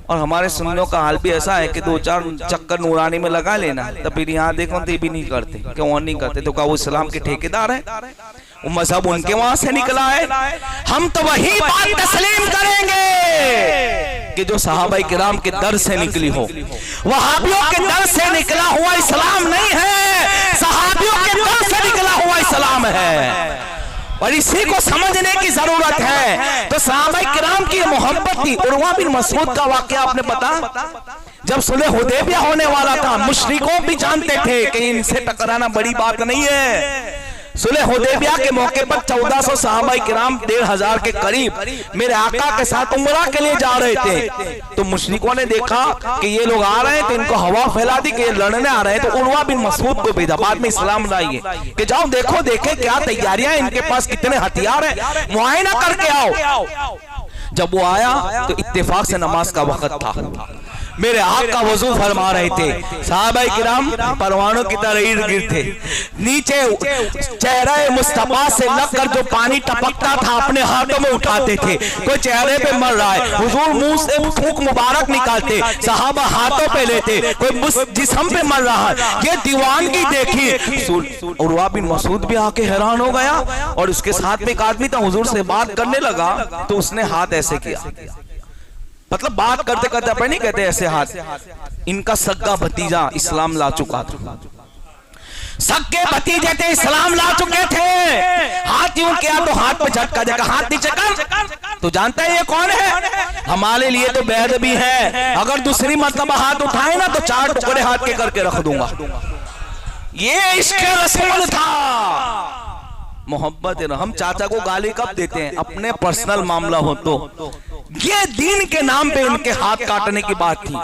[SPEAKER 2] और हमारे सुन्नियों का हाल भी ऐसा है कि 2-4 चक्कर नूरानी में लगा लेना, तो फिर यहाँ देखो तो ये भी नहीं करते, क्यों और नहीं करते? तो क्या वो इस्लाम के ठेकेदार है? वो मजहब उनके वहां से निकला है। हम तो वही बात तस्लीम करेंगे कि जो सहाबा किराम के दर से निकली हो। वहाबियों के दर से निकला हुआ इस्लाम नहीं है, सहाबियों के दर से निकला हुआ इस्लाम है, और इसी को समझने की जरूरत है। तो सहाबा किराम की मोहब्बत थी। उर्वा बिन मसूद का वाकया आपने पता, जब सुलह हुदैबिया होने वाला था, मुशरिकों भी जानते थे कि इनसे टकराना बड़ी बात नहीं है। सुलह हुदैबिया के मौके पर 1400 सहाबा किराम 1500 के करीब मेरे आका के साथ उम्रा के लिए जा रहे थे। तो मुशरिकों ने देखा कि ये लोग आ रहे हैं, तो इनको हवा फैला दी कि ये लड़ने आ रहे हैं। तो उर्वा बिन मसूद को भेजा, बाद में इस्लाम लाइए, कि जाओ देखो देखे क्या तैयारियां, इनके पास कितने हथियार हैं, मुआयना करके आओ। जब वो आया तो इत्तेफाक से नमाज का वक्त था। मेरे आका वजू फरमा रहे थे, सहाबा किराम परवानों की तरह इर्द गिर्द थे। नीचे चेहरा मुस्तफा से लगकर जो पानी टपकता था अपने हाथों में उठाते थे। कोई चेहरे पे मर रहा है, हुजूर मुंह से थूक मुबारक निकालते, सहाबा हाथों पे लेते। कोई जिस्म पे मर रहा है, ये दीवानगी देखी। उर्वा बिन मसूद भी आके हैरान हो गया, और उसके साथ में एक आदमी था, हुजूर से बात करने लगा तो उसने हाथ ऐसे किया, मतलब बात करते करते अपन नहीं कहते ऐसे हाथ। इनका सग्गा भतीजा इस्लाम ला चुका था, सगे भतीजे थे, इस्लाम ला चुके थे। हाथ यूं किया तो हाथ पे झटका देगा, हाथ नीचे कर, तो जानता है ये कौन है? हमारे लिए तो बैद भी है, अगर दूसरी मतलब हाथ उठाए ना तो 4 टुकड़े हाथ के करके रख दूंगा। ये इश्क रसूल था, मोहब्बत। हम चाचा को गाली कब देते हैं? अपने पर्सनल मामला हो तो। ये दीन के नाम पे इनके हाथ काटने की बात थी।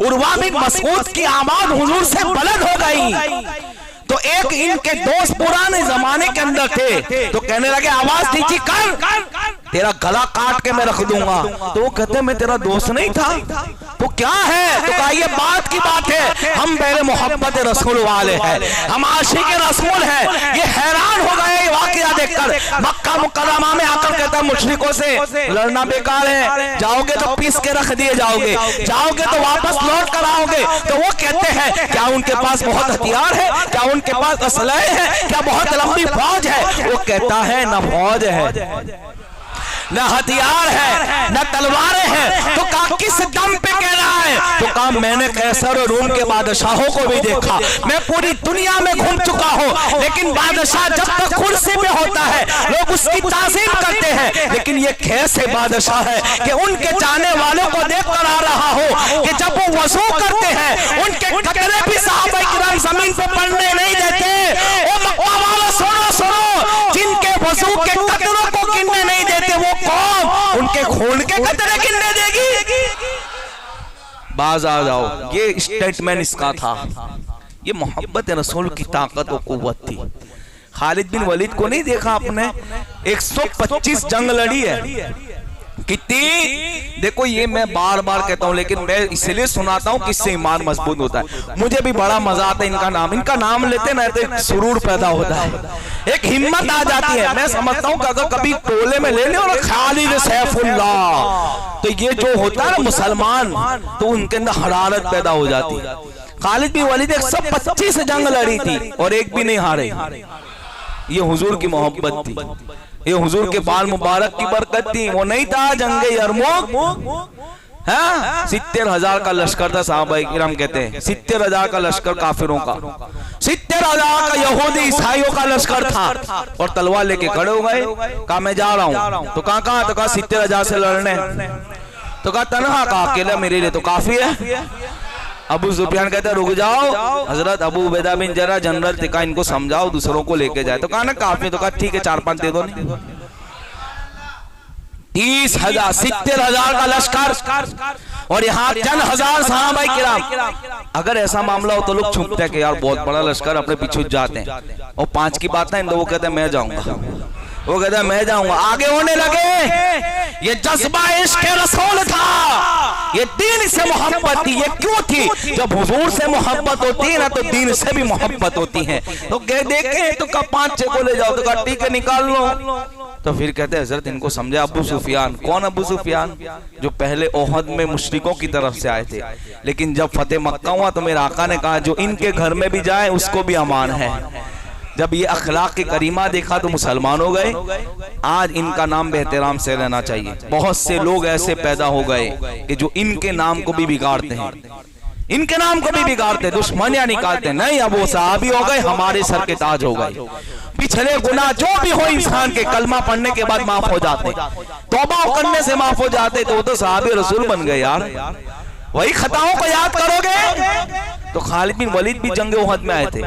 [SPEAKER 2] उर्वा बिन मसूद की आवाज हुजूर से बुलंद हो गई, तो एक इनके दोस्त पुराने जमाने के अंदर थे, तो कहने लगे आवाज नीची कर, तेरा गला काट के मैं रख दूंगा। तो वो कहते मैं तेरा दोस्त नहीं था, तो क्या है? तो कहा ये बात की बात है, हम पहले मोहब्बत रसूल वाले हैं, हम आशिक रसूल हैं। ये हैरान हो गए ये वाकया देखकर। मक्का मुकर्रमा में आकर कहता मुशरिकों से लड़ना बेकार है, जाओगे तो पीस के रख दिए जाओगे, जाओगे तो वापस लौट कर आओगे। तो वो कहते हैं क्या उनके पास बहुत हथियार है, क्या उनके पास असलहे हैं, क्या बहुत लंबी फौज है? वो कहता है न फौज है, न हथियार है, न तलवारें हैं। तो कहा किस दम पे कह रहा है? तो कहा मैंने कैसर और रूम के बादशाहों को भी देखा, मैं पूरी दुनिया में घूम चुका हूँ, लेकिन बादशाह जब तक कुर्सी पे होता है लोग उसकी ताज़ीम करते हैं, लेकिन ये कैसे बादशाह है कि उनके चाहने वालों को देख कर आ रहा हो कि जब वो वजू करते हैं उनके कतरे भी सहाबा किराम जमीन पे पड़ने नहीं देते। ओ मक्का वालों सुनो सुनो, जिनके वजू के कतरों को गिनने नहीं देते वो कौन उनके खून के कतरे गिनने देगी? बाज आ जाओ। ये स्टेटमेंट इसका था। ये मोहब्बत रसूल की ताकत और कुव्वत थी। खालिद बिन वलीद को नहीं देखा आपने? 125 जंग लड़ी है। कितनी? देखो ये मैं बार बार कहता हूं, लेकिन मैं इसलिए सुनाता हूं कि इससे ईमान मजबूत होता है। मुझे भी बड़ा मजा आता है इनका नाम लेते ना तो एक सुरूर पैदा होता है, एक हिम्मत आ जाती है। मैं समझता हूं कि अगर कभी टोले में ले लो ना खालिद सैफुल्लाह, तो ये जो होता है ना मुसलमान, तो उनके अंदर हरारत पैदा हो जाती है। खालिद बिन वलीद 125 जंग लड़ी थी और एक भी नहीं हारे। ये हुजूर की मोहब्बत थी, ये हुजूर के बाल मुबारक की बरकत थी। वो नहीं था जंगे यरमुक, हाँ 70,000 का लश्कर था। साहबाए किराम कहते हैं 70,000 का लश्कर काफिरों का, 70,000 का यहूदी ईसाइयों का लश्कर था, और तलवार लेके खड़े हो गए। कहा मैं जा रहा हूं। तो कहा तो कहा 70,000 से लड़ने। तो कहा तनहा, कहा अकेला मेरे लिए तो काफी है। अबू सुफियान कहते रुक जाओ हजरत, अबू उबैदा बिन जरा जनरल थे, कहा इनको समझाओ दूसरों को लेके जाए। तो कहा ना काफी। तो कहा ठीक है 4-5 दे दो। 30,000 70,000 का लश्कर, और यहाँ चंद हजार सहाबाए किराम। अगर ऐसा मामला हो तो लोग छुपते हैं कि यार बहुत बड़ा लश्कर, अपने पीछे जाते हैं। और 5 की बात ना, वो कहते हैं मैं जाऊंगा, वो कहता है मैं जाऊंगा। आगे होने लगे। ये जज्बा इश्क़ रसूल था, ये दीन से मोहब्बत थी। ये क्यों थी? जब हुजूर से मोहब्बत होती है ना तो दीन से भी मोहब्बत होती है। तो देखे तो कहा 5-6 को ले जाओ, तो कहा ठीक है निकाल लो। तो फिर कहते हैं हजरत इनको समझे। अबू सुफियान, कौन अबू सुफियान? जो पहले ओहद में मुशरिकों की तरफ से आए थे, लेकिन जब फतेह मक्का हुआ तो मेरे आका ने कहा जो इनके घर में भी जाए उसको भी अमान है। जब ये अखलाक की करीमा देखा तो मुसलमान हो गए। आज इनका नाम बेहतराम से रहना चाहिए। बहुत से लोग ऐसे पैदा हो गए कि जो इनके नाम को भी बिगाड़ते हैं, इनके नाम को भी बिगाड़ते, दुश्मनियां निकालते। नहीं, अब वो सहाबी हो गए, हमारे सर के ताज हो गए। पिछले गुनाह जो भी हो इंसान के कलमा पढ़ने के बाद माफ हो जाते, तौबा करने से माफ हो जाते। तो वो तो सहाबी रसूल बन गए यार। वही खताओं को याद करोगे तो खालिद बिन वलीद भी जंग ओहद में आए थे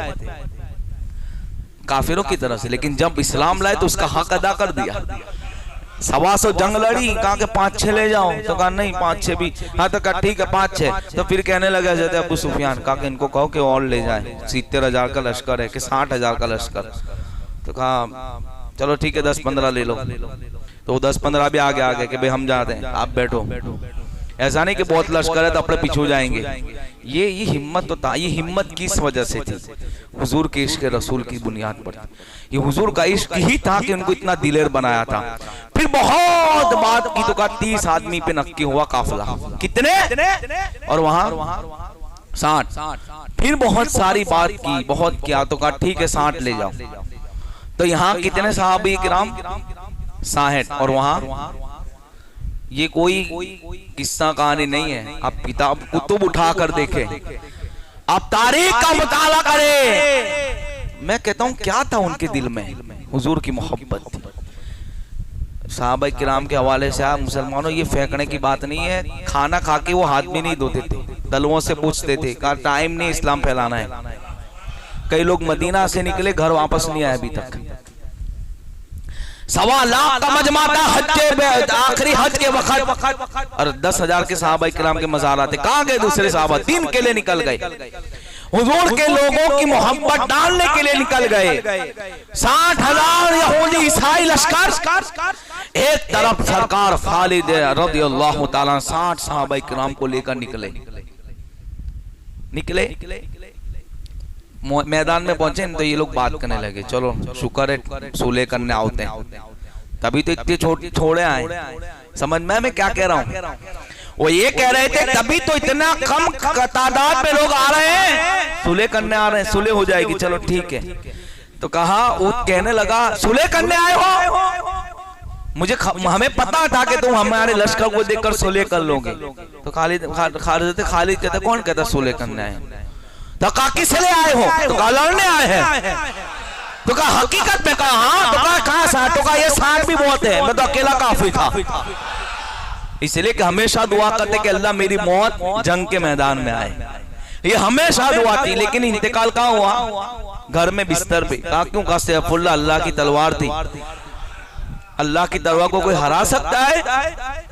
[SPEAKER 2] काफिरों की तरफ से, लेकिन जब इस्लाम लाए तो उसका हक अदा कर दिया। 125 जंग लड़ी, कहा कि 5-6 ले जाओ। तो कहा नहीं 5-6 भी, हाँ तो कहा ठीक है 5-6। तो फिर कहने लगा जैसे अबू सुफियान, कहा कि इनको कहो कि और ले जाए, 70,000 का लश्कर है कि 60,000 का लश्कर। तो कहा चलो ठीक है 10-15 ले लो। तो 10-15 भी आगे आ गए कि भाई हम जाते हैं, आप बैठो। ऐसा नहीं कि बहुत लश्कर है तो अपने पीछे जाएंगे। ये हिम्मत तो था। ये हिम्मत किस वजह से थी? हुजूर के इश्क रसूल की बुनियाद पर। ये हुजूर का इश्क ही था कि उनको इतना दिलेर बनाया था। फिर बहुत बात की तो कहा 30 आदमी पे नक्की हुआ काफिला। कितने? और वहां 60। फिर बहुत सारी बात की, बहुत किया तो कहा ठीक है 60 ले जाओ। तो यहाँ कितने सहाबी किराम? 60। और वहां ये कोई किस्सा कहानी नहीं है। आप किताब कुतुब उठा कर देखें, आप तारीख का मुताला करें। मैं कहता हूं क्या था उनके दिल में? हुजूर की मोहब्बत थी। सहाबा किराम के हवाले से आप मुसलमानों, ये फेंकने की बात नहीं है। खाना खा के वो हाथ भी नहीं धोते थे, तलवों से पूछते थे। कहा टाइम नहीं, इस्लाम फैलाना है। कई लोग मदीना से निकले, घर वापस नहीं आए अभी तक। 1.25 लाख का मजमा था आखिरी हज के वक्त, और 10,000 के सहाबा किराम के मज़ारात थे। कहां गए दूसरे सहाबा? दिन के लिए निकल गए, हुजूर के लोगों की मोहब्बत डालने के लिए निकल गए। 60,000 यहूदी ईसाई लश्कर, एक तरफ सरकार खालिद रज़ियल्लाहु ताला 60 सहाबा किराम को लेकर निकले। मैदान में पहुंचे तो ये लोग बात करने लगे, चलो शुक्र है सुलह करने आते हैं। तभी तो इतने छोड़े आए। समझ में मैं क्या कह रहा हूँ? वो ये कह रहे थे तभी तो इतना कम तादाद में लोग आ रहे हैं, सुलह करने आ रहे हैं, सुलह हो जाएगी, चलो ठीक है। तो कहा, वो कहने लगा सुलह करने आए हो? हमें पता था कि तुम हमारे लश्कर को देखकर सुलह कर लोगे। तो खालिद कहते कौन कहता सुलह करने आए? तो कहा किस लिए आए हो? तो कहा लड़ने आए हैं। तो कहा हकीकत में? कहा हाँ। तो कहा 60? तो कहा ये 60 भी बहुत है, मैं तो अकेला काफी था। इसलिए कि हमेशा दुआ करते कि अल्लाह मेरी मौत जंग के मैदान में आए। ये हमेशा दुआ थी। लेकिन इंतकाल कहाँ हुआ? घर में बिस्तर पे। कहा क्यों? कहा सैफुल्लाह अल्लाह की तलवार थी, अल्लाह की तलवार को कोई हरा सकता है?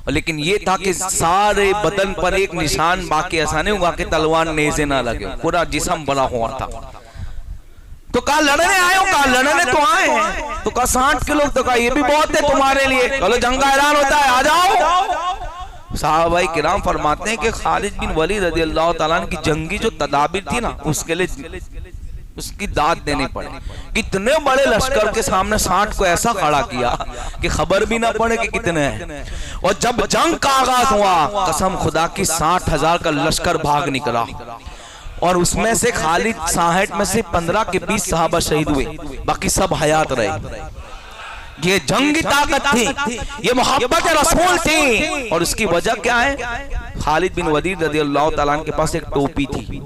[SPEAKER 2] लेकिन ये था कि सारे बदन पर एक निशान, बाकी ऐसा नहीं हुआ कि तलवार नेज़े ना लगे, पूरा जिस्म बना हुआ था। तो कहा लड़ने आए हो? कहा लड़ने तो आए हैं। तो कहा 60 किलो। तो कहा ये भी बहुत है तुम्हारे लिए, चलो जंग का ऐलान होता है, आ जाओ। साहबाई किराम फरमाते हैं कि खालिद बिन वलीद रज़ियल्लाहु ताला अन्हु की जंगी जो तदाबीर थी ना, उसके लिए उसकी दाद देनी पड़े। कितने बड़े लश्कर के सामने 60 को ऐसा खड़ा किया कि खबर भी ना पड़े कि कितने हैं। और जब जंग का आगाज हुआ, कसम खुदा की 60,000 का लश्कर भाग निकला और उसमें से खालिद 60 में से 15 के 20 सहाबा शहीद हुए, बाकी सब हयात रहे। ये जंगी ताकत थी, ये मोहब्बत रसूल थी। और उसकी वजह क्या है? खालिद बिन वलीद रज़ियल्लाहु ताला अन्हु के पास एक टोपी थी,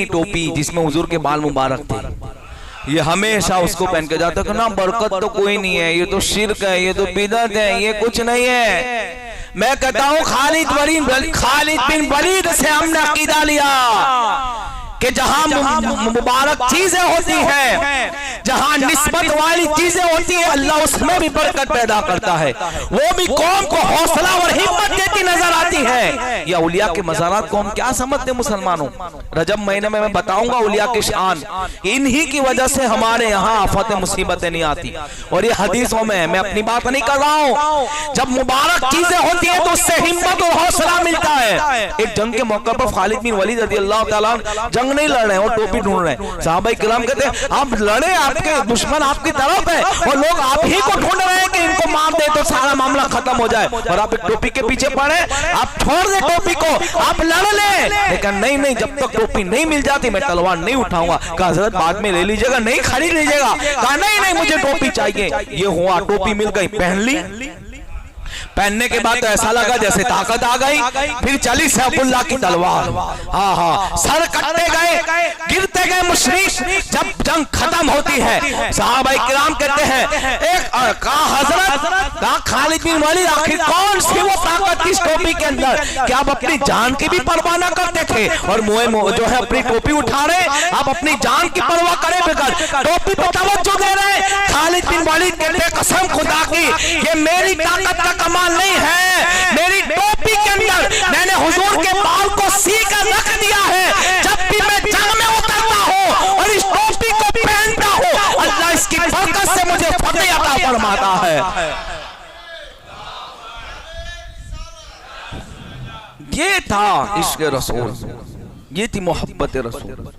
[SPEAKER 2] टोपी जिसमें हुजूर के बाल मुबारक थे। ये हमेशा उसको पहन के जाता कि ना बरकत तो कोई नहीं है, ये तो शिर्क है, ये तो बिदअत है, ये कुछ नहीं है। मैं कहता हूँ खालिद बिन वलीद से हमने अकीदा लिया कि जहां मुबारक चीजें होती हैं, जहां निस्बत वाली चीजें होती हैं, अल्लाह उसमें भी बरकत पैदा करता है। वो भी कौम को हौसला और हिम्मत देती नजर आती है। या उलिया के मज़ारात को हम क्या समझते हैं मुसलमानों? रजब महीने में मैं बताऊंगा उलिया की शान, इन्हीं की वजह से हमारे यहाँ आफत मुसीबतें नहीं आती। और ये हदीसों में है, मैं अपनी बात नहीं कर रहा हूँ। जब मुबारक चीजें होती है तो उससे हिम्मत और हौसला मिलता है। एक जंग के मौके पर खालिद बिन वलीद रज़ियल्लाहु ताला अन्हु जंग नहीं लड़ रहे हैं और टोपी ढूंढ रहे हैं। साहबा किराम कहते हैं आप लड़े, आपके दुश्मन आपकी तरफ है और लोग आप ही को ढूंढ रहे हैं कि इनको मार दे तो सारा मामला खत्म हो जाए, और आप एक टोपी के पीछे पड़े। आप छोड़ दे टोपी को, आप लड़ ले। लेकिन नहीं, जब तक टोपी नहीं मिल जाती मैं तलवार नहीं उठाऊंगा। कहा हजरत बाद में ले लीजिएगा, नहीं खरीद लीजिएगा। कहा नहीं मुझे टोपी चाहिए। ये हुआ, टोपी मिल गई, पहन ली। पहनने के बाद तो ऐसा लगा जैसे ताकत आ गई। फिर चली सैफुल्लाह की तलवार, हाँ सर कटते गए, गिरते गए मुशरिक। जब जंग खत्म होती है सहाबाए किराम कहते हैं एक कहा हजरत, कहा खालिद बिन वलीद आखिर कौन सी वो ताकत थी इस टोपी के अंदर कि आप अपनी जान की भी परवाह न करते थे और मुँह जो है अपनी टोपी उठा रहे, आप अपनी जान की परवाह करे बगैर टोपी पर तवज्जो दे रहे। खालिद बिन वलीद कहते कसम खुदा की ये मेरी ताकत का कमाल नहीं है, मेरी टोपी के अंदर मैंने हुजूर के बाल को सी कर रख दिया है। जब भी मैं जंग में उतरता हूँ और इस टोपी को पहनता हूँ, अल्लाह इसकी बरकत से मुझे फतेह अता फरमाता है। ये था इश्क रसूल, ये थी मोहब्बत रसूल।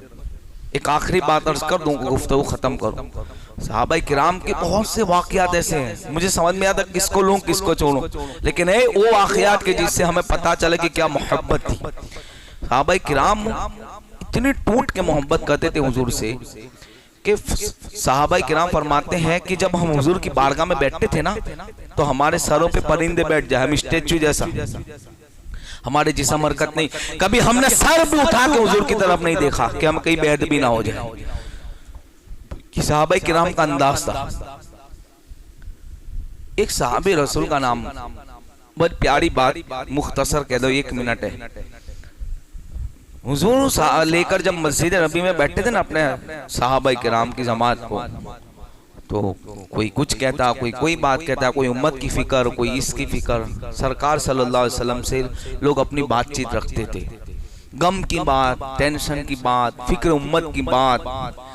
[SPEAKER 2] एक आखिरी बात अर्ज कर दूं, गुफ्तगू खत्म करूं। सहाबाए किराम के बहुत से वाकयात ऐसे हैं, मुझे समझ में आता किसको लूं किसको छोड़ूं, लेकिन है वो वाकयात के जिससे हमें पता चले कि क्या मोहब्बत थी। सहाबाए किराम इतनी टूट के मोहब्बत करते थे हुजूर से कि सहाबाए किराम फरमाते हैं कि जब हम हुजूर की बारगाह में बैठते थे ना तो हमारे सरों पे परिंदे बैठ जाए, हम स्टेचू जैसा, हमारे जिस्म हरकत नहीं। कभी हमने सर भी उठा के हुजूर की तरफ नहीं देखा कि हम कहीं बेहद भी ना हो जाए। कि सहाबाए किराम का अंदाज था। एक सहाबे रसूल का नाम, बहुत प्यारी बात, मुख्तसर कह दो, 1 मिनट है। हुजूर लेकर जब मस्जिद नबी में बैठे थे ना अपने सहाबाए किराम की जमात को, तो कोई कुछ कहता, कोई बात कहता, कोई उम्मत की फिक्र, कोई इसकी फिक्र। सरकार सल्लल्लाहु अलैहि वसल्लम से लोग अपनी बातचीत रखते थे, गम की बात, टेंशन की बात, फिक्र उम्मत की बात,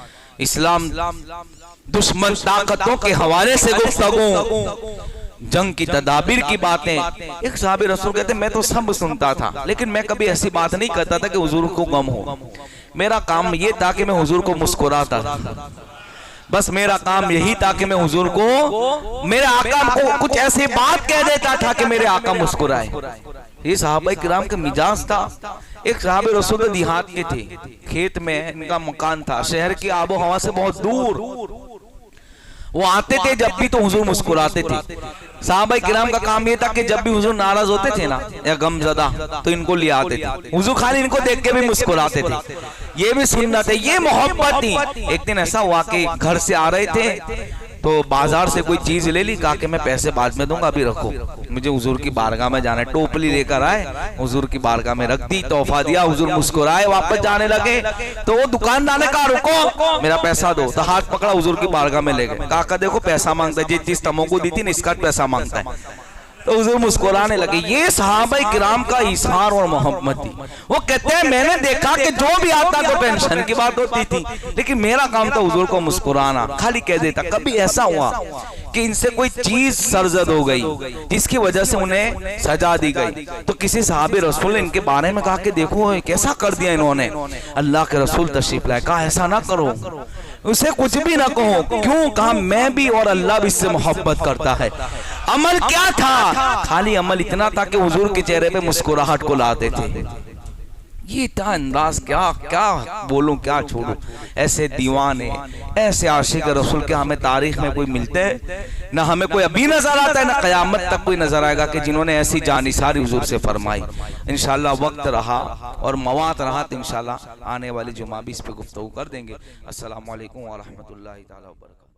[SPEAKER 2] इस्लाम दुश्मन ताकतों के हवाले से गुफ्तगू, जंग की तदाबीर की बातें। एक सहाबी रसूल कहते मैं तो सब सुनता था, लेकिन मैं कभी ऐसी बात नहीं करता था कि हुजूर को गम हो। मेरा काम ये था कि मैं हुजूर को मुस्कुराता था, बस मेरा काम यही था कि मैं हुजूर को, मेरे आका को कुछ ऐसी बात कह देता था कि मेरे आका मुस्कुराए। ये सहाबाए किराम का मिजाज था। एक सहाबे रसूल देहात के थे, खेत में इनका मकान था, शहर की आबो हवा से बहुत दूर। वो आते थे जब भी तो हुजूर मुस्कुराते थे। सहाबाए किराम का काम ये था कि जब भी हुजूर नाराज होते थे ना या गमज़दा तो इनको ले आते थे, हुजूर खाली इनको देख के भी मुस्कुराते थे। ये भी सुनना थे, ये मोहब्बत थी। एक दिन ऐसा हुआ कि घर से आ रहे थे तो बाजार से कोई चीज ले ली, कहा कि मैं पैसे बाद में दूंगा, अभी रखो, मुझे हुजूर की बारगाह में जाना है। टोपली लेकर आए, हुजूर की बारगाह में रख दी, तोहफा दिया, हुजूर मुस्कुराए, वापस जाने लगे तो वो दुकानदार ने कहा रुको मेरा पैसा दो, तो हाथ पकड़ा हुजूर की बारगाह में ले गए। कहा देखो पैसा मांगता है, जिस चीज तमो को दी थी ना इसका पैसा मांगता है। तो हुजूर मुस्कुराने लगे। ये सहाबा किराम का इशार और मोहब्बत थी। वो कहते हैं मैंने देखा कि जो भी आता तो टेंशन की बात होती थी, लेकिन मेरा काम था हुजूर को मुस्कुराना। खाली कह देता। कभी ऐसा हुआ कि इनसे कोई चीज सरजद हो गई जिसकी वजह से उन्हें सजा दी गई, तो किसी सहाबे रसूल ने इनके बारे में कहा कि देखो कैसा कर दिया इन्होंने। अल्लाह के रसूल तशरीफ लाए, कहा ऐसा ना करो, उसे कुछ भी ना कहो। क्यों? कहा मैं भी और अल्लाह भी इससे मोहब्बत करता है। अमल क्या था? खाली अमल इतना था कि हुजूर के चेहरे पे मुस्कुराहट को लाते थे। ये था अंदाज। क्या क्या बोलूं, क्या छोड़ूं। ऐसे दीवाने, ऐसे आशिक रसूल के हमें तारीख में कोई मिलते हैं ना, हमें कोई अभी नजर आता है ना कयामत तक कोई नजर आएगा कि जिन्होंने ऐसी जानिसारी हुजूर से फरमाई। इंशाअल्लाह वक्त रहा और मवात रहा तो इंशाअल्लाह आने वाली जुमा भी इस पे गुफ्तगू कर देंगे। अस्सलामु अलैकुम व रहमतुल्लाहि तआला व बरकातहू।